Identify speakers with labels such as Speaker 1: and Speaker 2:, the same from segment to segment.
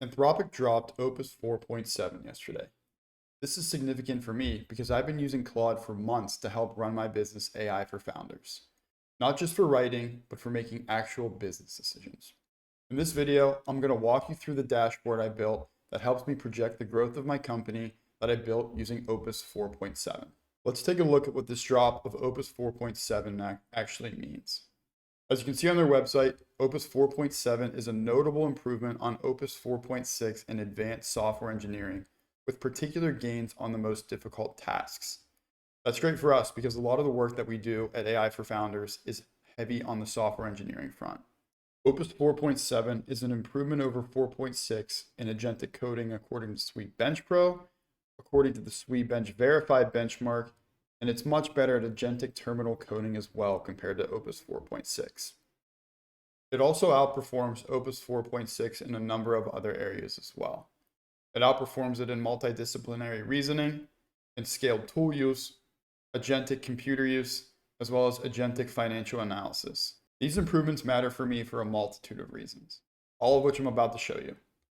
Speaker 1: Anthropic dropped Opus 4.7 yesterday. This is significant for me because I've been using Claude for months to help run my business AI for founders. Not just for writing, but for making actual business decisions. In this video, I'm going to walk you through the dashboard I built that helps me project the growth of my company that I built using Opus 4.7. Let's take a look at what this drop of Opus 4.7 actually means. As you can see on their website, Opus 4.7 is a notable improvement on Opus 4.6 in advanced software engineering, with particular gains on the most difficult tasks. That's great for us because a lot of the work that we do at AI for Founders is heavy on the software engineering front. Opus 4.7 is an improvement over 4.6 in agentic coding according to Sweetbench Pro, according to the Sweetbench Verified benchmark, and it's much better at agentic terminal coding as well compared to Opus 4.6. It also outperforms Opus 4.6 in a number of other areas as well. It outperforms it in multidisciplinary reasoning, in scaled tool use, agentic computer use, as well as agentic financial analysis. These improvements matter for me for a multitude of reasons, all of which I'm about to show you.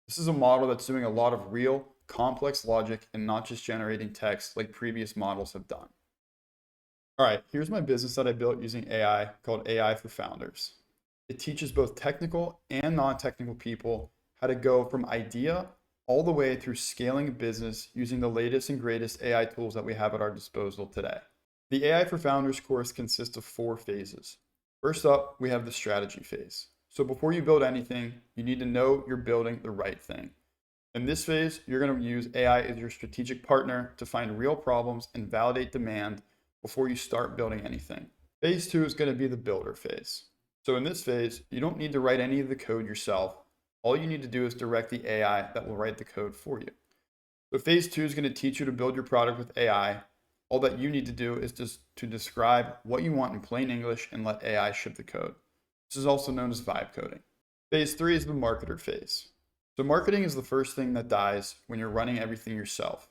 Speaker 1: This is a model that's doing a lot of real, complex logic and not just generating text like previous models have done. All right, here's my business that I built using AI called AI for Founders. It teaches both technical and non-technical people how to go from idea all the way through scaling a business using the latest and greatest AI tools that we have at our disposal today. The AI for Founders course consists of 4 phases. First up, we have the strategy phase. So before you build anything, you need to know you're building the right thing. In this phase, you're going to use AI as your strategic partner to find real problems and validate demand before you start building anything. Phase 2 is going to be the builder phase. So in this phase, you don't need to write any of the code yourself. All you need to do is direct the AI that will write the code for you. So phase 2 is going to teach you to build your product with AI. All that you need to do is just to describe what you want in plain English and let AI ship the code. This is also known as vibe coding. Phase 3 is the marketer phase. So marketing is the first thing that dies when you're running everything yourself.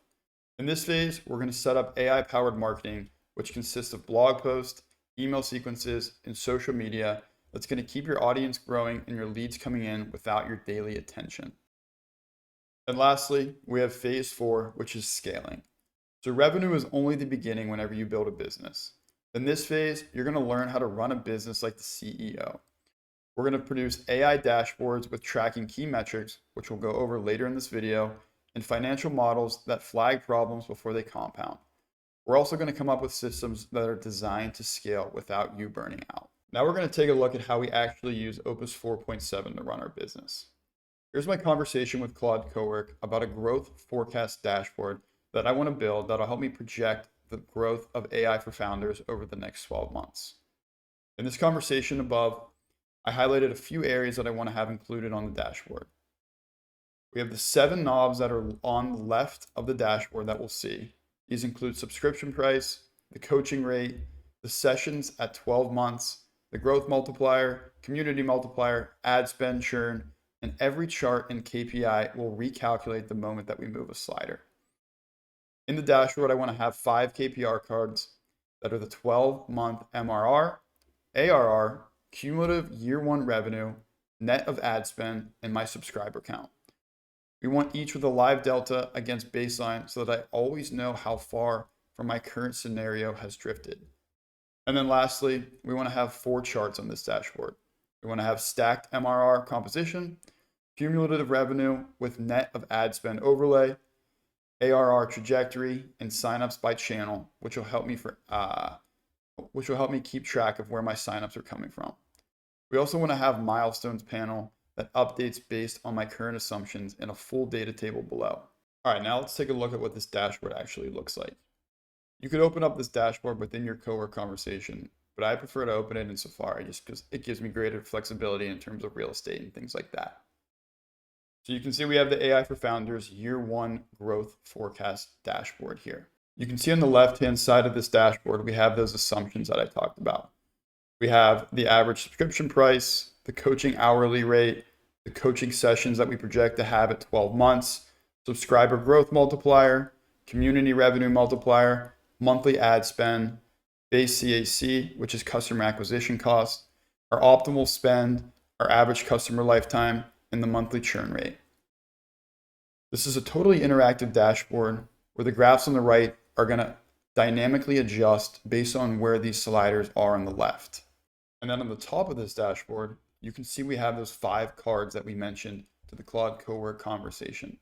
Speaker 1: In this phase, we're going to set up AI-powered marketing, which consists of blog posts, email sequences, and social media that's going to keep your audience growing and your leads coming in without your daily attention. And lastly, we have phase 4, which is scaling. So revenue is only the beginning whenever you build a business. In this phase, you're going to learn how to run a business like the CEO. We're going to produce AI dashboards with tracking key metrics, which we'll go over later in this video, and financial models that flag problems before they compound. We're also going to come up with systems that are designed to scale without you burning out. Now we're going to take a look at how we actually use Opus 4.7 to run our business. Here's my conversation with Claude Cowork about a growth forecast dashboard that I want to build that'll help me project the growth of AI for founders over the next 12 months. In this conversation above, I highlighted a few areas that I want to have included on the dashboard. We have the 7 knobs that are on the left of the dashboard that we'll see. These include subscription price, the coaching rate, the sessions at 12 months, the growth multiplier, community multiplier, ad spend churn, and every chart and KPI will recalculate the moment that we move a slider. In the dashboard, I want to have 5 KPR cards that are the 12-month MRR, ARR, cumulative year 1 revenue, net of ad spend, and my subscriber count. We want each with a live delta against baseline so that I always know how far from my current scenario has drifted. And then lastly, we want to have 4 charts on this dashboard. We want to have stacked MRR composition, cumulative revenue with net of ad spend overlay, ARR trajectory, and signups by channel, which will help me keep track of where my signups are coming from. We also want to have milestones panel that updates based on my current assumptions in a full data table below. All right, now let's take a look at what this dashboard actually looks like. You could open up this dashboard within your cowork conversation, but I prefer to open it in Safari just because it gives me greater flexibility in terms of real estate and things like that. So you can see we have the AI for Founders year 1 growth forecast dashboard here. You can see on the left-hand side of this dashboard, we have those assumptions that I talked about. We have the average subscription price, the coaching hourly rate, the coaching sessions that we project to have at 12 months, subscriber growth multiplier, community revenue multiplier, monthly ad spend, base CAC, which is customer acquisition cost, our optimal spend, our average customer lifetime, and the monthly churn rate. This is a totally interactive dashboard where the graphs on the right are going to dynamically adjust based on where these sliders are on the left. And then on the top of this dashboard, you can see we have those 5 cards that we mentioned to the Claude cowork conversation.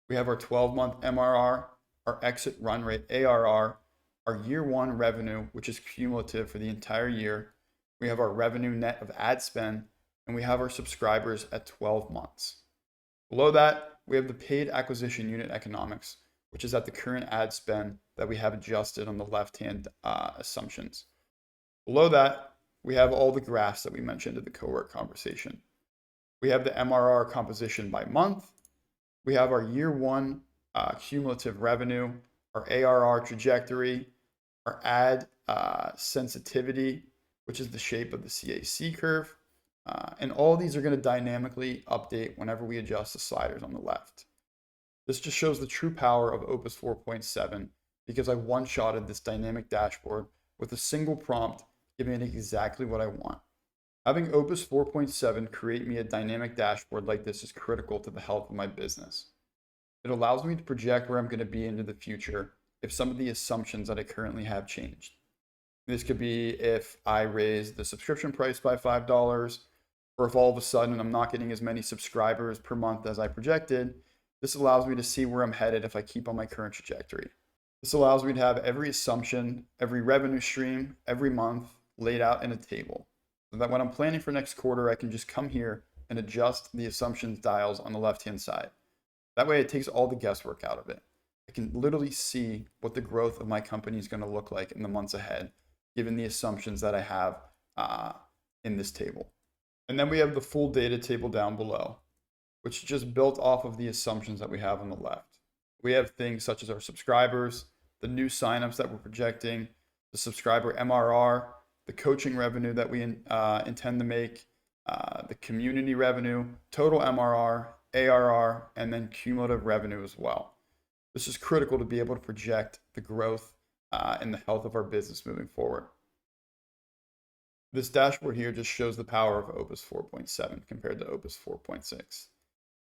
Speaker 1: We have our 12-month MRR, our exit run rate ARR, our year 1 revenue, which is cumulative for the entire year. We have our revenue net of ad spend, and we have our subscribers at 12 months. Below that, we have the paid acquisition unit economics, which is at the current ad spend that we have adjusted on the left-hand assumptions. Below that, we have all the graphs that we mentioned in the cowork conversation. We have the MRR composition by month. We have our year 1 cumulative revenue, our ARR trajectory, our ad sensitivity, which is the shape of the CAC curve. And all these are going to dynamically update whenever we adjust the sliders on the left. This just shows the true power of Opus 4.7 because I one-shotted this dynamic dashboard with a single prompt, giving it exactly what I want. Having Opus 4.7 create me a dynamic dashboard like this is critical to the health of my business. It allows me to project where I'm going to be into the future if some of the assumptions that I currently have changed. This could be if I raise the subscription price by $5, or if all of a sudden I'm not getting as many subscribers per month as I projected. This allows me to see where I'm headed if I keep on my current trajectory. This allows me to have every assumption, every revenue stream, every month laid out in a table, so that when I'm planning for next quarter, I can just come here and adjust the assumptions dials on the left-hand side. That way it takes all the guesswork out of it. I can literally see what the growth of my company is going to look like in the months ahead, given the assumptions that I have in this table. And then we have the full data table down below, which is just built off of the assumptions that we have on the left. We have things such as our subscribers, the new signups that we're projecting, the subscriber MRR, the coaching revenue that we intend to make, the community revenue, total MRR, ARR, and then cumulative revenue as well. This is critical to be able to project the growth and the health of our business moving forward. This dashboard here just shows the power of Opus 4.7 compared to Opus 4.6.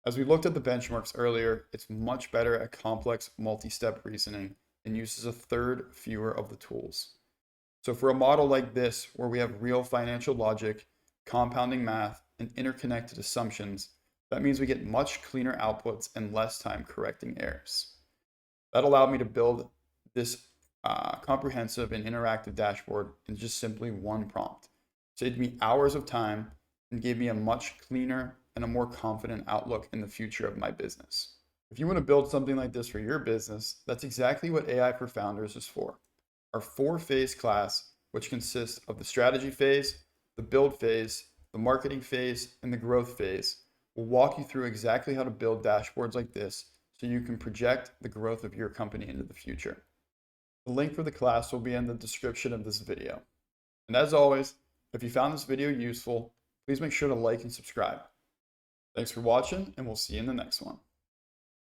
Speaker 1: As we looked at the benchmarks earlier, it's much better at complex multi-step reasoning and uses a third fewer of the tools. So for a model like this, where we have real financial logic, compounding math, and interconnected assumptions, that means we get much cleaner outputs and less time correcting errors. That allowed me to build this comprehensive and interactive dashboard in just simply one prompt. Saved me hours of time and gave me a much cleaner and a more confident outlook in the future of my business. If you want to build something like this for your business, that's exactly what AI for Founders is for. Our 4-phase class, which consists of the strategy phase, the build phase, the marketing phase, and the growth phase, will walk you through exactly how to build dashboards like this so you can project the growth of your company into the future. The link for the class will be in the description of this video. And as always, if you found this video useful, please make sure to like and subscribe. Thanks for watching, and we'll see you in the next one.